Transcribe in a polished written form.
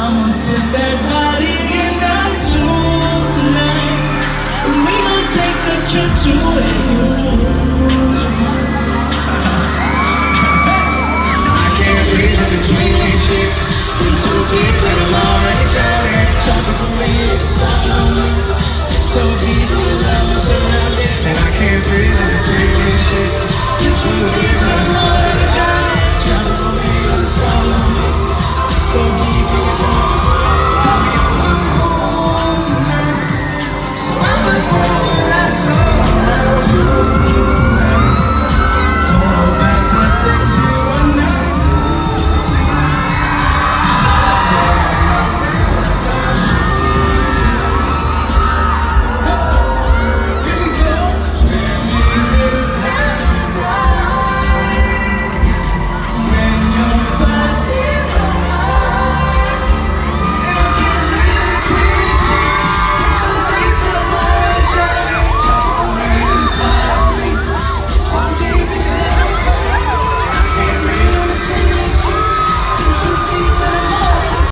I'ma put that body in the tune tonight. And we gon' take a trip to where you lose your mind. I can't breathe in between